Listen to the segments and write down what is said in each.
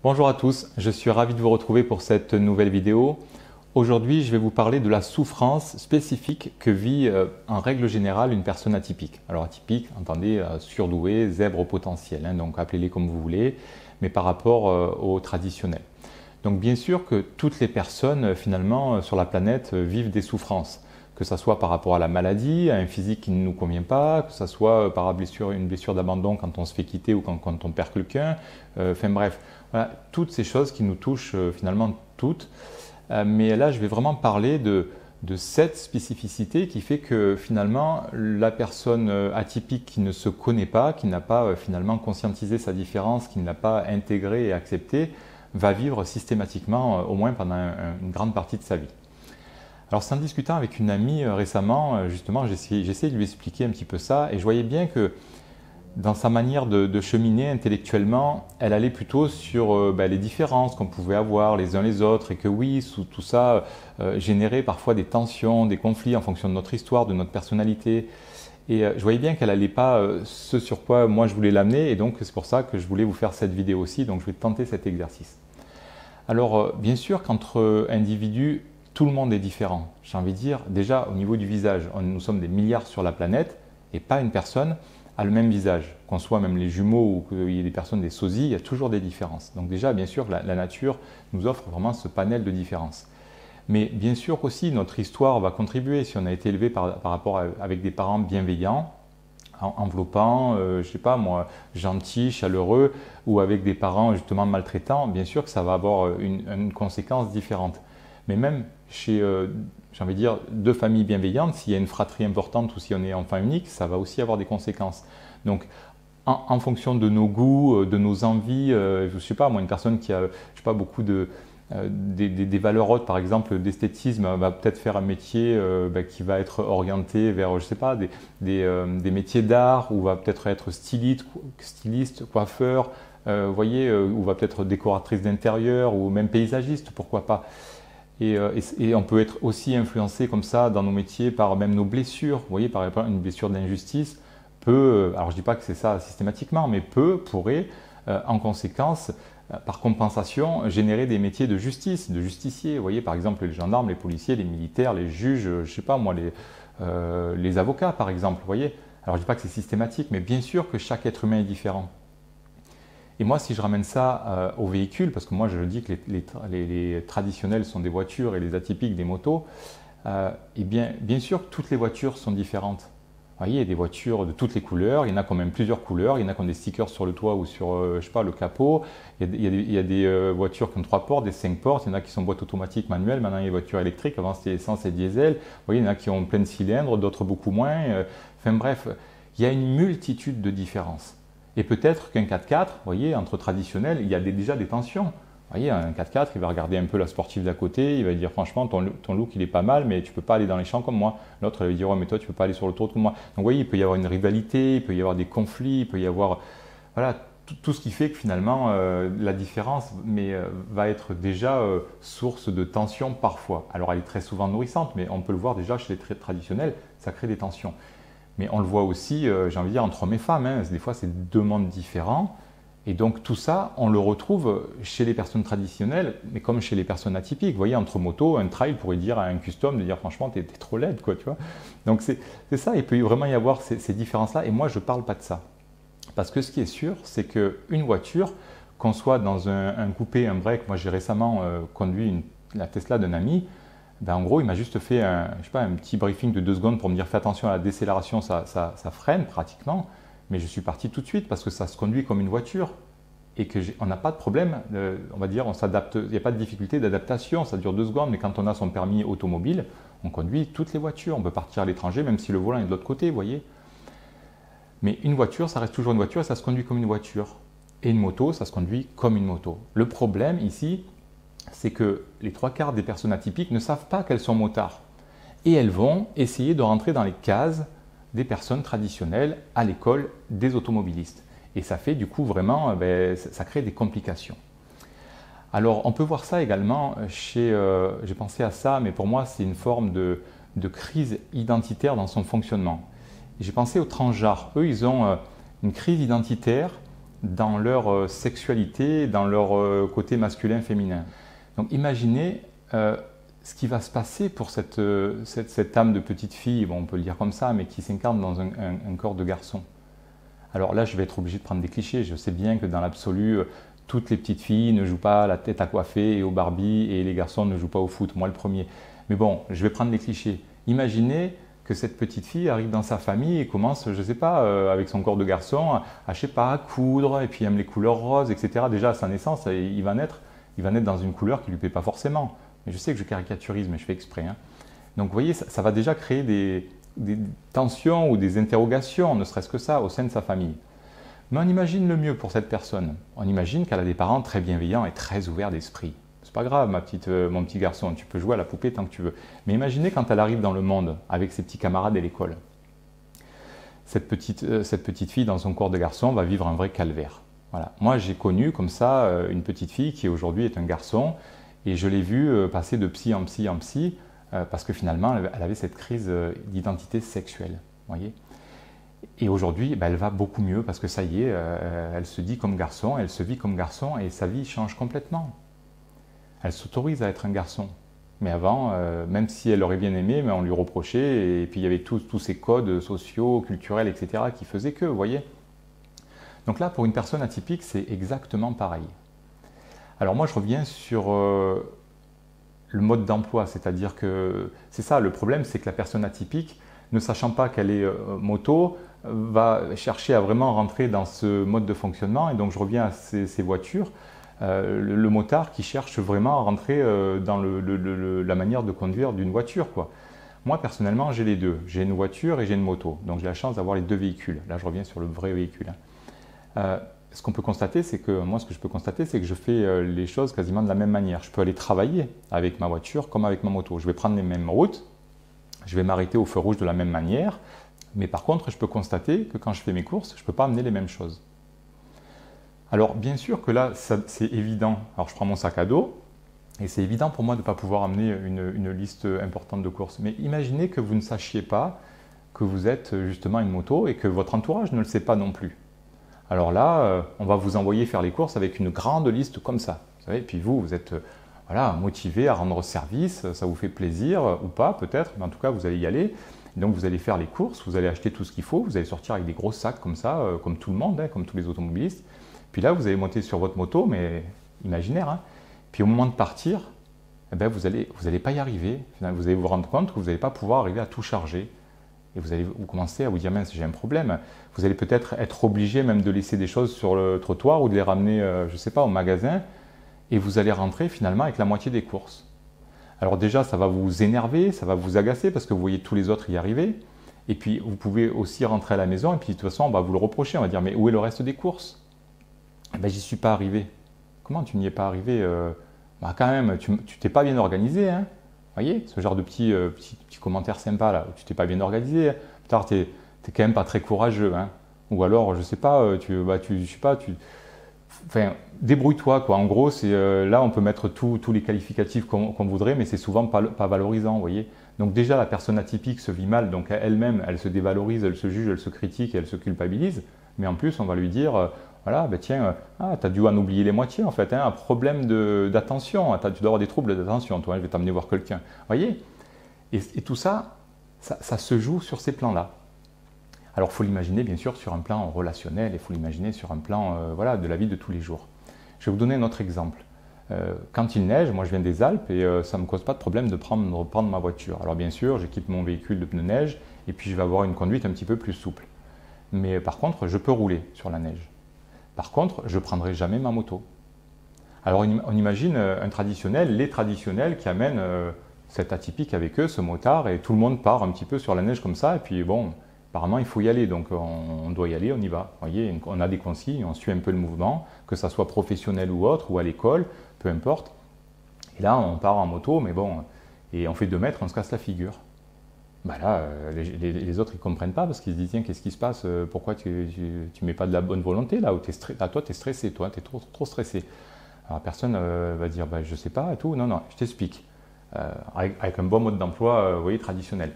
Bonjour à tous, je suis ravi de vous retrouver pour cette nouvelle vidéo. Aujourd'hui, je vais vous parler de la souffrance spécifique que vit en règle générale une personne atypique. Alors atypique, entendez surdoué, zèbre au potentiel, donc appelez-les comme vous voulez, mais par rapport au traditionnel. Donc bien sûr que toutes les personnes finalement sur la planète vivent des souffrances, que ce soit par rapport à la maladie, à un physique qui ne nous convient pas, que ce soit par une blessure d'abandon quand on se fait quitter ou quand on perd quelqu'un, enfin bref, voilà, toutes ces choses qui nous touchent finalement toutes. Mais là, je vais vraiment parler de cette spécificité qui fait que finalement, la personne atypique qui ne se connaît pas, qui n'a pas finalement conscientisé sa différence, qui ne l'a pas intégrée et acceptée, va vivre systématiquement, au moins pendant une grande partie de sa vie. Alors c'est en discutant avec une amie récemment, justement, j'essayais de lui expliquer un petit peu ça et je voyais bien que dans sa manière de cheminer intellectuellement, elle allait plutôt sur les différences qu'on pouvait avoir les uns les autres et que oui, tout ça générait parfois des tensions, des conflits en fonction de notre histoire, de notre personnalité. Et je voyais bien qu'elle n'allait pas ce sur quoi moi je voulais l'amener et donc c'est pour ça que je voulais vous faire cette vidéo aussi, donc je vais tenter cet exercice. Alors bien sûr qu'entre individus, tout le monde est différent. J'ai envie de dire, déjà au niveau du visage, nous sommes des milliards sur la planète et pas une personne a le même visage. Qu'on soit même les jumeaux ou qu'il y ait des personnes des sosies, il y a toujours des différences. Donc déjà, bien sûr, la nature nous offre vraiment ce panel de différences. Mais bien sûr aussi, notre histoire va contribuer. Si on a été élevé par rapport avec des parents bienveillants, enveloppants, je ne sais pas moi, gentils, chaleureux, ou avec des parents justement maltraitants, bien sûr que ça va avoir une conséquence différente. Mais même chez, j'ai envie de dire, deux familles bienveillantes, s'il y a une fratrie importante ou si on est enfant unique, ça va aussi avoir des conséquences. Donc, en fonction de nos goûts, de nos envies, je ne sais pas, moi, une personne qui a, je sais pas, beaucoup des valeurs hautes, par exemple, d'esthétisme, va peut-être faire un métier qui va être orienté vers, je sais pas, des métiers d'art, ou va peut-être être styliste, coiffeur, voyez, ou va peut-être décoratrice d'intérieur, ou même paysagiste, pourquoi pas. Et on peut être aussi influencé comme ça dans nos métiers par même nos blessures. Vous voyez, par exemple, une blessure d'injustice peut, alors je ne dis pas que c'est ça systématiquement, mais pourrait, en conséquence, par compensation, générer des métiers de justice, de justicier. Vous voyez, par exemple, les gendarmes, les policiers, les militaires, les juges, je ne sais pas moi, les avocats, par exemple. Vous voyez, alors je ne dis pas que c'est systématique, mais bien sûr que chaque être humain est différent. Et moi, si je ramène ça aux véhicules, parce que moi je dis que les traditionnels sont des voitures et les atypiques des motos, et bien sûr que toutes les voitures sont différentes. Vous voyez, il y a des voitures de toutes les couleurs, il y en a quand même plusieurs couleurs, il y en a qui ont des stickers sur le toit ou sur je sais pas, le capot, il y a des voitures qui ont 3 portes, des 5 portes, il y en a qui sont boîte automatique manuelle, maintenant il y a des voitures électriques, avant c'était essence et diesel, vous voyez, il y en a qui ont plein de cylindres, d'autres beaucoup moins, enfin bref, il y a une multitude de différences. Et peut-être qu'un 4x4, vous voyez, entre traditionnels, il y a déjà des tensions. Vous voyez, un 4x4, il va regarder un peu la sportive d'à côté, il va dire franchement, ton look il est pas mal, mais tu ne peux pas aller dans les champs comme moi. L'autre, il va dire, ouais, mais toi, tu ne peux pas aller sur l'autoroute comme moi. Donc, vous voyez, il peut y avoir une rivalité, il peut y avoir des conflits, il peut y avoir, voilà, tout ce qui fait que finalement, la différence va être déjà source de tensions parfois. Alors, elle est très souvent nourrissante, mais on peut le voir déjà chez les traits traditionnels, ça crée des tensions. Mais on le voit aussi, j'ai envie de dire, entre hommes et femmes. Des fois, c'est deux mondes différents. Et donc, tout ça, on le retrouve chez les personnes traditionnelles, mais comme chez les personnes atypiques. Vous voyez, entre motos, un trail pourrait dire à un custom de dire franchement, t'es trop laide, quoi, tu vois. Donc, c'est ça, il peut vraiment y avoir ces différences-là. Et moi, je ne parle pas de ça. Parce que ce qui est sûr, c'est qu'une voiture, qu'on soit dans un coupé, un break, moi, j'ai récemment conduit la Tesla d'un ami. Ben en gros, il m'a juste fait un petit briefing de 2 secondes pour me dire fais attention à la décélération, ça freine pratiquement. Mais je suis parti tout de suite parce que ça se conduit comme une voiture et qu'on n'a pas de problème, on va dire, on s'adapte, il n'y a pas de difficulté d'adaptation, ça dure 2 secondes, mais quand on a son permis automobile, on conduit toutes les voitures, on peut partir à l'étranger même si le volant est de l'autre côté, vous voyez. Mais une voiture, ça reste toujours une voiture et ça se conduit comme une voiture. Et une moto, ça se conduit comme une moto. Le problème ici, c'est que les 3/4 des personnes atypiques ne savent pas qu'elles sont motards. Et elles vont essayer de rentrer dans les cases des personnes traditionnelles à l'école des automobilistes. Et ça fait du coup vraiment, ça crée des complications. Alors on peut voir ça également j'ai pensé à ça, mais pour moi c'est une forme de crise identitaire dans son fonctionnement. J'ai pensé aux transgenres. Eux, ils ont une crise identitaire dans leur sexualité, dans leur côté masculin-féminin. Donc imaginez ce qui va se passer pour cette âme de petite fille, bon, on peut le dire comme ça, mais qui s'incarne dans un corps de garçon. Alors là, je vais être obligé de prendre des clichés. Je sais bien que dans l'absolu, toutes les petites filles ne jouent pas à la tête à coiffer et au Barbie, et les garçons ne jouent pas au foot, moi le premier. Mais bon, je vais prendre des clichés. Imaginez que cette petite fille arrive dans sa famille et commence, je ne sais pas, avec son corps de garçon, je sais pas, à coudre, et puis aime les couleurs roses, etc. Déjà à sa naissance, il va naître dans une couleur qui ne lui plaît pas forcément. Mais je sais que je caricaturise, mais je fais exprès. Hein. Donc vous voyez, ça va déjà créer des tensions ou des interrogations, ne serait-ce que ça, au sein de sa famille. Mais on imagine le mieux pour cette personne. On imagine qu'elle a des parents très bienveillants et très ouverts d'esprit. C'est pas grave, mon petit garçon, tu peux jouer à la poupée tant que tu veux. Mais imaginez quand elle arrive dans le monde avec ses petits camarades et l'école. Cette petite fille dans son corps de garçon va vivre un vrai calvaire. Voilà. Moi, j'ai connu comme ça une petite fille qui aujourd'hui est un garçon et je l'ai vue passer de psy en psy en psy parce que finalement, elle avait cette crise d'identité sexuelle. Voyez. Et aujourd'hui, elle va beaucoup mieux parce que ça y est, elle se dit comme garçon, elle se vit comme garçon et sa vie change complètement. Elle s'autorise à être un garçon. Mais avant, même si elle aurait bien aimé, mais on lui reprochait, et puis il y avait tous ces codes sociaux, culturels, etc. qui faisaient que, vous voyez. Donc là, pour une personne atypique, c'est exactement pareil. Alors moi, je reviens sur le mode d'emploi, c'est-à-dire que c'est ça, le problème, c'est que la personne atypique, ne sachant pas qu'elle est moto, va chercher à vraiment rentrer dans ce mode de fonctionnement. Et donc je reviens à ces voitures. Le motard qui cherche vraiment à rentrer dans la manière de conduire d'une voiture, quoi. Moi, personnellement, j'ai les deux. J'ai une voiture et j'ai une moto. Donc, j'ai la chance d'avoir les deux véhicules. Là, je reviens sur le vrai véhicule. Ce qu'on peut constater, c'est que moi, ce que je peux constater, c'est que je fais les choses quasiment de la même manière. Je peux aller travailler avec ma voiture comme avec ma moto. Je vais prendre les mêmes routes. Je vais m'arrêter au feu rouge de la même manière. Mais par contre, je peux constater que quand je fais mes courses, je ne peux pas amener les mêmes choses. Alors bien sûr que là, c'est évident. Alors je prends mon sac à dos et c'est évident pour moi de ne pas pouvoir amener une liste importante de courses. Mais imaginez que vous ne sachiez pas que vous êtes justement une moto et que votre entourage ne le sait pas non plus. Alors là, on va vous envoyer faire les courses avec une grande liste comme ça. Vous savez, et puis vous êtes voilà, motivé à rendre service, ça vous fait plaisir ou pas peut-être, mais en tout cas vous allez y aller. Donc vous allez faire les courses, vous allez acheter tout ce qu'il faut, vous allez sortir avec des gros sacs comme ça, comme tout le monde, hein, comme tous les automobilistes. Puis là, vous allez monter sur votre moto, mais imaginaire. Hein. Puis au moment de partir, eh ben, vous allez pas y arriver. Finalement, vous allez vous rendre compte que vous n'allez pas pouvoir arriver à tout charger. Et vous commencez à vous dire, mince, j'ai un problème. Vous allez peut-être être obligé même de laisser des choses sur le trottoir ou de les ramener, je ne sais pas, au magasin. Et vous allez rentrer finalement avec la moitié des courses. Alors déjà, ça va vous énerver, ça va vous agacer parce que vous voyez tous les autres y arriver. Et puis, vous pouvez aussi rentrer à la maison et puis de toute façon, on va vous le reprocher. On va dire, mais où est le reste des courses ? Eh ben, j'y suis pas arrivé. Comment tu n'y es pas arrivé quand même, tu t'es pas bien organisé. Hein. Vous voyez, ce genre de petits commentaires sympas là, où tu t'es pas bien organisé. Putain, tu n'es quand même pas très courageux. Hein. Ou alors, je sais pas, enfin, débrouille-toi quoi. En gros, là, on peut mettre tous les qualificatifs qu'on voudrait, mais c'est souvent pas valorisant. Vous voyez. Donc déjà, la personne atypique se vit mal, donc elle-même, elle se dévalorise, elle se juge, elle se critique, elle se culpabilise. Mais en plus, on va lui dire voilà, ben tiens, tu as dû en oublier les moitiés en fait, hein, un problème d'attention, tu dois avoir des troubles d'attention, toi, je vais t'amener voir quelqu'un. Vous voyez et tout ça, ça se joue sur ces plans-là. Alors, il faut l'imaginer bien sûr sur un plan relationnel, il faut l'imaginer sur un plan voilà, de la vie de tous les jours. Je vais vous donner un autre exemple. Quand il neige, moi je viens des Alpes et ça ne me cause pas de problème de prendre ma voiture. Alors bien sûr, j'équipe mon véhicule de pneus neige et puis je vais avoir une conduite un petit peu plus souple. Mais par contre, je peux rouler sur la neige. Par contre, je ne prendrai jamais ma moto. Alors on imagine les traditionnels qui amènent cet atypique avec eux, ce motard, et tout le monde part un petit peu sur la neige comme ça, et puis bon, apparemment il faut y aller, donc on doit y aller, on y va. Vous voyez, on a des consignes, on suit un peu le mouvement, que ça soit professionnel ou autre, ou à l'école, peu importe. Et là, on part en moto, mais bon, et on fait 2 mètres, on se casse la figure. Bah là, les autres, ils ne comprennent pas parce qu'ils se disent, tiens, qu'est-ce qui se passe? Pourquoi tu ne mets pas de la bonne volonté là où toi, tu es stressé, toi, tu es trop stressé. Alors, la personne va dire, bah, je ne sais pas et tout. Non, je t'explique. Avec un bon mode d'emploi, vous voyez, traditionnel.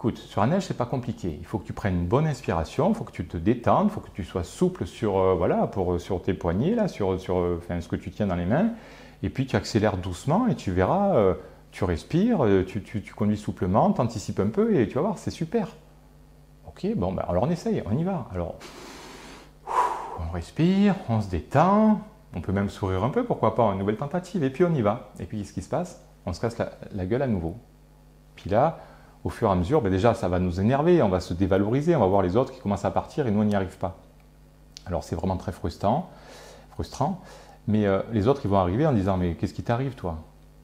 Écoute, sur la neige, c'est pas compliqué. Il faut que tu prennes une bonne inspiration, il faut que tu te détendes, il faut que tu sois souple sur, voilà, sur tes poignets, là, sur ce que tu tiens dans les mains. Et puis tu accélères doucement et tu verras, tu respires, tu conduis souplement, tu anticipes un peu et tu vas voir, c'est super. Ok, bon, ben, alors on essaye, on y va. Alors, on respire, on se détend, on peut même sourire un peu, pourquoi pas, une nouvelle tentative, et puis on y va. Et puis, qu'est-ce qui se passe? On se casse la gueule à nouveau. Puis là, au fur et à mesure, ben déjà, ça va nous énerver, on va se dévaloriser, on va voir les autres qui commencent à partir et nous, on n'y arrive pas. Alors, c'est vraiment très frustrant, mais les autres, ils vont arriver en disant, mais qu'est-ce qui t'arrive, toi?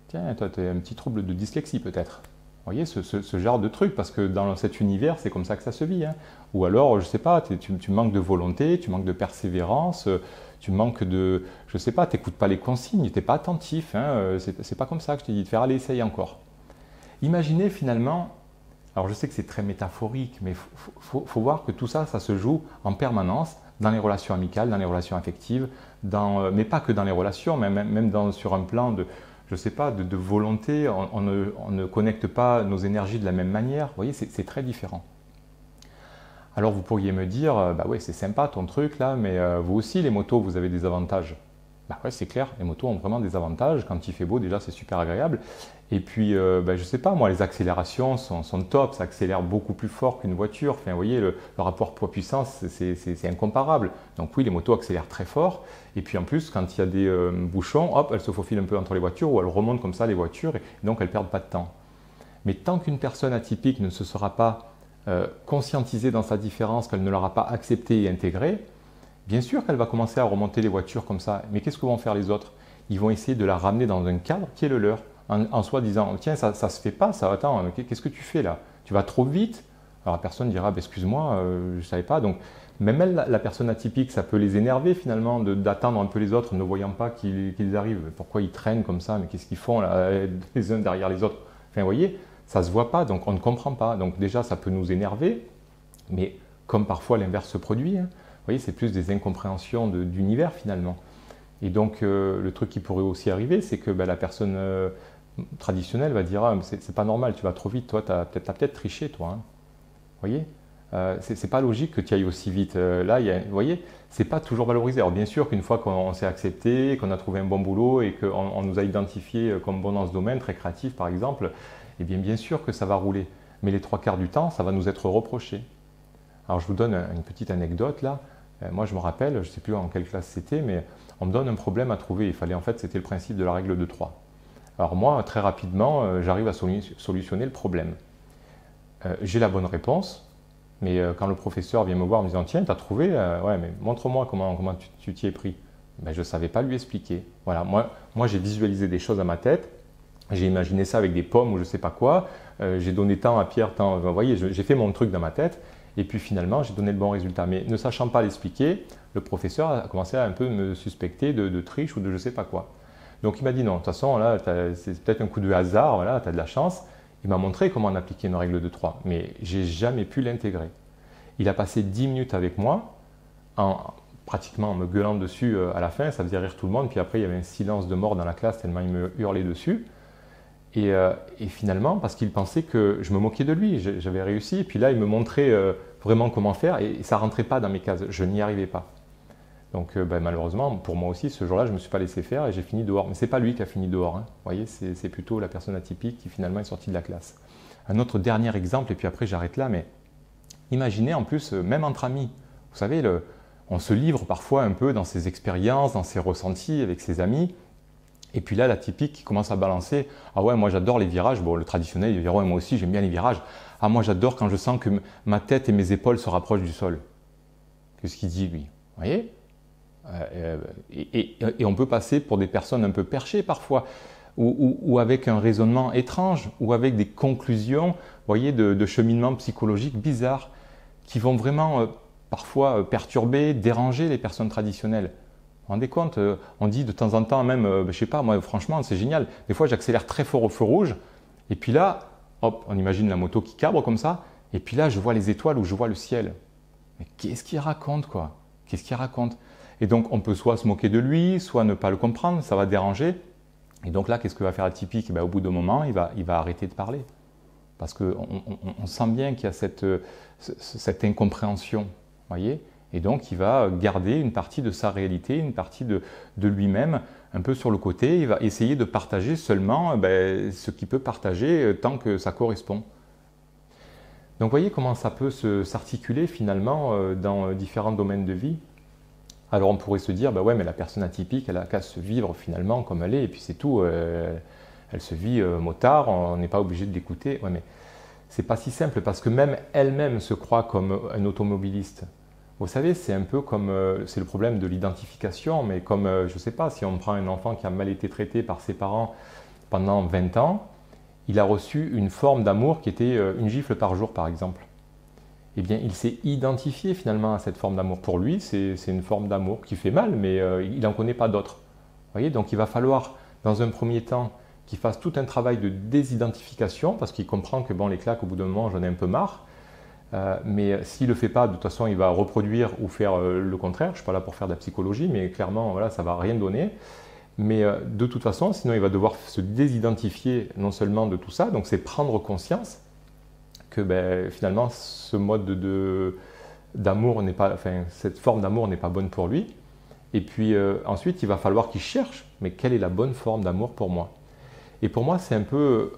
Tiens, toi, tu as un petit trouble de dyslexie, peut-être. Vous voyez, ce genre de truc, parce que dans cet univers, c'est comme ça que ça se vit. Hein. Ou alors, je ne sais pas, tu manques de volonté, tu manques de persévérance, tu manques de... Je ne sais pas, tu n'écoutes pas les consignes, tu n'es pas attentif. Hein, c'est pas comme ça que je t'ai dit de faire, allez, essaye encore. Imaginez finalement, alors je sais que c'est très métaphorique, mais il faut voir que tout ça, ça se joue en permanence dans les relations amicales, dans les relations affectives, mais pas que dans les relations, mais même sur un plan de... Je ne sais pas, de volonté, on ne connecte pas nos énergies de la même manière. Vous voyez, c'est très différent. Alors vous pourriez me dire, bah ouais, c'est sympa ton truc là, mais vous aussi les motos, vous avez des avantages. Bah ouais, c'est clair, les motos ont vraiment des avantages. Quand il fait beau, déjà, c'est super agréable. Et puis, bah, je ne sais pas, moi, les accélérations sont top, ça accélère beaucoup plus fort qu'une voiture. Enfin, vous voyez, le rapport poids-puissance, c'est incomparable. Donc oui, les motos accélèrent très fort. Et puis en plus, quand il y a des bouchons, hop, elles se faufilent un peu entre les voitures ou elles remontent comme ça les voitures et donc elles ne perdent pas de temps. Mais tant qu'une personne atypique ne se sera pas conscientisée dans sa différence, qu'elle ne l'aura pas acceptée et intégrée, bien sûr qu'elle va commencer à remonter les voitures comme ça. Mais qu'est-ce que vont faire les autres? Ils vont essayer de la ramener dans un cadre qui est le leur, en soi disant, tiens, ça ne se fait pas, ça, attends, qu'est-ce que tu fais là? Tu vas trop vite? Alors la personne dira, bah, excuse-moi, je ne savais pas. Donc, même la personne atypique, ça peut les énerver finalement d'attendre un peu les autres, ne voyant pas qu'ils arrivent. Pourquoi ils traînent comme ça? Mais qu'est-ce qu'ils font là, les uns derrière les autres? Enfin, vous voyez, ça ne se voit pas, donc on ne comprend pas. Donc déjà, ça peut nous énerver, mais comme parfois l'inverse se produit, hein, vous voyez, c'est plus des incompréhensions d'univers finalement. Et donc, le truc qui pourrait aussi arriver, c'est que ben, la personne traditionnelle va dire, ah, c'est pas normal, tu vas trop vite, toi, tu as peut-être triché, toi. Hein. Vous voyez, c'est pas logique que tu ailles aussi vite. Là, vous voyez, c'est pas toujours valorisé. Alors bien sûr qu'une fois qu'on s'est accepté, qu'on a trouvé un bon boulot et qu'on nous a identifié comme bon dans ce domaine, très créatif par exemple, eh bien sûr que ça va rouler. Mais les 3/4 du temps, ça va nous être reproché. Alors je vous donne une petite anecdote là. Moi je me rappelle, je ne sais plus en quelle classe c'était, mais on me donne un problème à trouver. Il fallait en fait, c'était le principe de la règle de 3. Alors moi, très rapidement, j'arrive à solutionner le problème. J'ai la bonne réponse, mais quand le professeur vient me voir en me disant « Tiens, tu as trouvé ouais, mais montre-moi comment tu t'y es pris. » Ben, je ne savais pas lui expliquer. Voilà, moi j'ai visualisé des choses à ma tête, j'ai imaginé ça avec des pommes ou je ne sais pas quoi, j'ai donné temps à Pierre, temps, vous voyez, j'ai fait mon truc dans ma tête, et puis finalement j'ai donné le bon résultat. Mais ne sachant pas l'expliquer, le professeur a commencé à un peu me suspecter de triche ou de je ne sais pas quoi. Donc il m'a dit non, de toute façon, là, c'est peut-être un coup de hasard, voilà, tu as de la chance. Il m'a montré comment on appliquait une règle de 3, mais j'ai jamais pu l'intégrer. Il a passé 10 minutes avec moi, pratiquement en me gueulant dessus à la fin, ça faisait rire tout le monde, puis après il y avait un silence de mort dans la classe tellement il me hurlait dessus. Et finalement, parce qu'il pensait que je me moquais de lui, j'avais réussi, et puis là il me montrait vraiment comment faire, et ça ne rentrait pas dans mes cases, je n'y arrivais pas. Donc ben, malheureusement, pour moi aussi, ce jour-là, je ne me suis pas laissé faire et j'ai fini dehors. Mais ce n'est pas lui qui a fini dehors. Hein. Vous voyez, c'est plutôt la personne atypique qui finalement est sortie de la classe. Un autre dernier exemple, et puis après j'arrête là, mais imaginez en plus, même entre amis, vous savez, on se livre parfois un peu dans ses expériences, dans ses ressentis avec ses amis. Et puis là, l'atypique qui commence à balancer « Ah ouais, moi j'adore les virages. » Bon, le traditionnel, il va dire « Ouais, moi aussi j'aime bien les virages. Ah, moi j'adore quand je sens que ma tête et mes épaules se rapprochent du sol. » Qu'est-ce qu'il dit lui? Vous voyez? Et on peut passer pour des personnes un peu perchées parfois, ou avec un raisonnement étrange, ou avec des conclusions, vous voyez, de cheminement psychologique bizarres, qui vont vraiment parfois perturber, déranger les personnes traditionnelles. Vous vous rendez compte, on dit de temps en temps même, je ne sais pas, moi franchement c'est génial, des fois j'accélère très fort au feu rouge, et puis là, hop, on imagine la moto qui cabre comme ça, et puis là je vois les étoiles ou je vois le ciel. Mais qu'est-ce qu'il raconte quoi? Qu'est-ce qu'il raconte? Et donc, on peut soit se moquer de lui, soit ne pas le comprendre, ça va déranger. Et donc là, qu'est-ce que va faire l'atypique? Ben, au bout d'un moment, il va arrêter de parler. parce qu'on sent bien qu'il y a cette incompréhension, voyez. Et donc, il va garder une partie de sa réalité, une partie de lui-même, un peu sur le côté. Il va essayer de partager seulement ce qu'il peut partager tant que ça correspond. Donc, voyez comment ça peut s'articuler finalement dans différents domaines de vie. Alors, on pourrait se dire, ouais, mais la personne atypique, elle n'a qu'à se vivre finalement comme elle est, et puis c'est tout. Elle se vit motard, on n'est pas obligé de l'écouter. Ouais, mais c'est pas si simple, parce que même elle-même se croit comme un automobiliste. Vous savez, c'est un peu comme, c'est le problème de l'identification, mais comme, je ne sais pas, si on prend un enfant qui a mal été traité par ses parents pendant 20 ans, il a reçu une forme d'amour qui était une gifle par jour, par exemple. Eh bien, il s'est identifié finalement à cette forme d'amour. Pour lui, c'est une forme d'amour qui fait mal, mais il n'en connaît pas d'autres. Vous voyez, donc il va falloir, dans un premier temps, qu'il fasse tout un travail de désidentification, parce qu'il comprend que bon, les claques, au bout d'un moment, j'en ai un peu marre. Mais s'il ne le fait pas, de toute façon, il va reproduire ou faire le contraire. Je ne suis pas là pour faire de la psychologie, mais clairement, voilà, ça ne va rien donner. Mais de toute façon, sinon, il va devoir se désidentifier non seulement de tout ça, donc c'est prendre conscience que finalement, ce mode d'amour n'est pas, enfin, cette forme d'amour n'est pas bonne pour lui. Et puis ensuite, il va falloir qu'il cherche, mais quelle est la bonne forme d'amour pour moi? Et pour moi, c'est un peu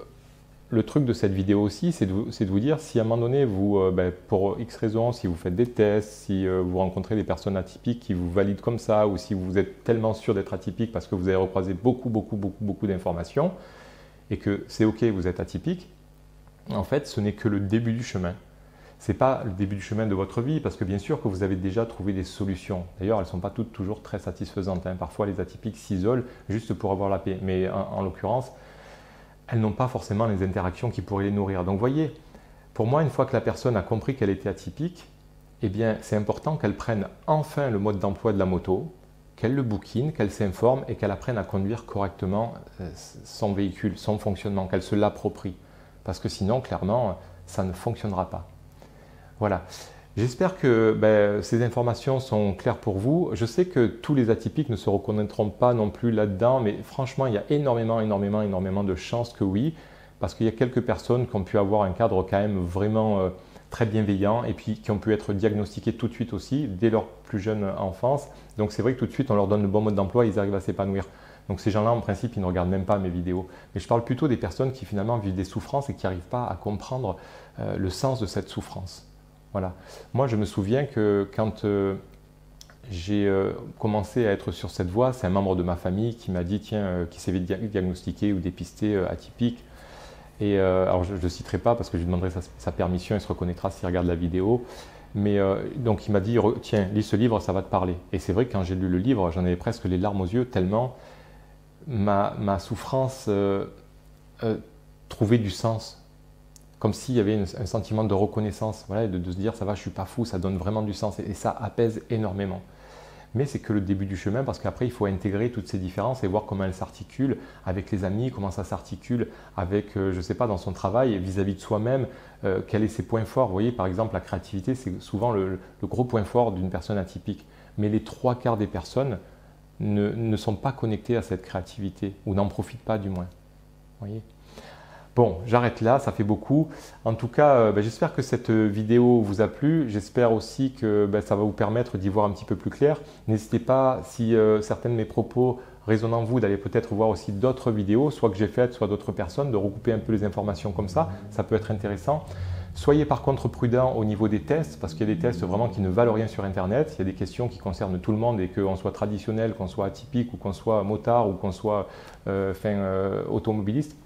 le truc de cette vidéo aussi, c'est de vous dire, si à un moment donné, vous, pour X raisons, si vous faites des tests, si vous rencontrez des personnes atypiques qui vous valident comme ça, ou si vous êtes tellement sûr d'être atypique parce que vous avez recroisé beaucoup d'informations, et que c'est OK, vous êtes atypique, en fait, ce n'est que le début du chemin. Ce n'est pas le début du chemin de votre vie, parce que bien sûr que vous avez déjà trouvé des solutions. D'ailleurs, elles ne sont pas toutes toujours très satisfaisantes. Parfois, les atypiques s'isolent juste pour avoir la paix. Mais en l'occurrence, elles n'ont pas forcément les interactions qui pourraient les nourrir. Donc, voyez, pour moi, une fois que la personne a compris qu'elle était atypique, eh bien, c'est important qu'elle prenne enfin le mode d'emploi de la moto, qu'elle le bouquine, qu'elle s'informe et qu'elle apprenne à conduire correctement son véhicule, son fonctionnement, qu'elle se l'approprie. Parce que sinon, clairement, ça ne fonctionnera pas. Voilà. J'espère que ces informations sont claires pour vous. Je sais que tous les atypiques ne se reconnaîtront pas non plus là-dedans, mais franchement, il y a énormément de chances que oui, parce qu'il y a quelques personnes qui ont pu avoir un cadre quand même vraiment très bienveillant et puis qui ont pu être diagnostiquées tout de suite aussi, dès leur plus jeune enfance. Donc c'est vrai que tout de suite, on leur donne le bon mode d'emploi et ils arrivent à s'épanouir. Donc ces gens-là, en principe, ils ne regardent même pas mes vidéos. Mais je parle plutôt des personnes qui finalement vivent des souffrances et qui n'arrivent pas à comprendre le sens de cette souffrance. Voilà. Moi, je me souviens que quand j'ai commencé à être sur cette voie, c'est un membre de ma famille qui m'a dit, tiens, qui s'est diagnostiqué ou dépisté atypique. Et alors, je ne le citerai pas parce que je lui demanderai sa permission, il se reconnaîtra s'il regarde la vidéo. Mais donc, il m'a dit, tiens, lis ce livre, ça va te parler. Et c'est vrai que quand j'ai lu le livre, j'en avais presque les larmes aux yeux, tellement ma souffrance trouvait du sens. Comme s'il y avait un sentiment de reconnaissance, voilà, de se dire ça va, je ne suis pas fou, ça donne vraiment du sens et ça apaise énormément. Mais c'est que le début du chemin parce qu'après il faut intégrer toutes ces différences et voir comment elles s'articulent avec les amis, comment ça s'articule avec, je ne sais pas, dans son travail vis-à-vis de soi-même, quels sont ses points forts. Vous voyez, par exemple, la créativité, c'est souvent le gros point fort d'une personne atypique. Mais les 3/4 des personnes ne sont pas connectées à cette créativité ou n'en profitent pas du moins. Vous voyez ? Bon, j'arrête là, ça fait beaucoup. En tout cas, j'espère que cette vidéo vous a plu. J'espère aussi que ça va vous permettre d'y voir un petit peu plus clair. N'hésitez pas, si certains de mes propos résonnent en vous, d'aller peut-être voir aussi d'autres vidéos, soit que j'ai faites, soit d'autres personnes, de recouper un peu les informations comme ça. Ça peut être intéressant. Soyez par contre prudent au niveau des tests, parce qu'il y a des tests vraiment qui ne valent rien sur Internet. Il y a des questions qui concernent tout le monde et qu'on soit traditionnel, qu'on soit atypique ou qu'on soit motard ou qu'on soit automobiliste.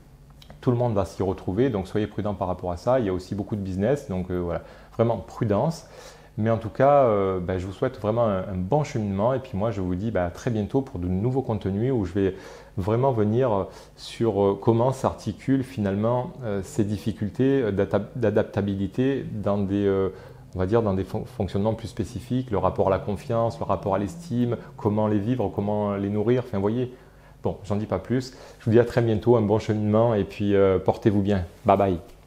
Tout le monde va s'y retrouver, donc soyez prudents par rapport à ça. Il y a aussi beaucoup de business, donc voilà, vraiment prudence. Mais en tout cas, je vous souhaite vraiment un bon cheminement. Et puis moi, je vous dis à très bientôt pour de nouveaux contenus où je vais vraiment venir sur comment s'articulent finalement ces difficultés d'adaptabilité dans des, on va dire, dans des fonctionnements plus spécifiques, le rapport à la confiance, le rapport à l'estime, comment les vivre, comment les nourrir, enfin, vous voyez. Bon, j'en dis pas plus. Je vous dis à très bientôt, un bon cheminement et puis portez-vous bien. Bye bye.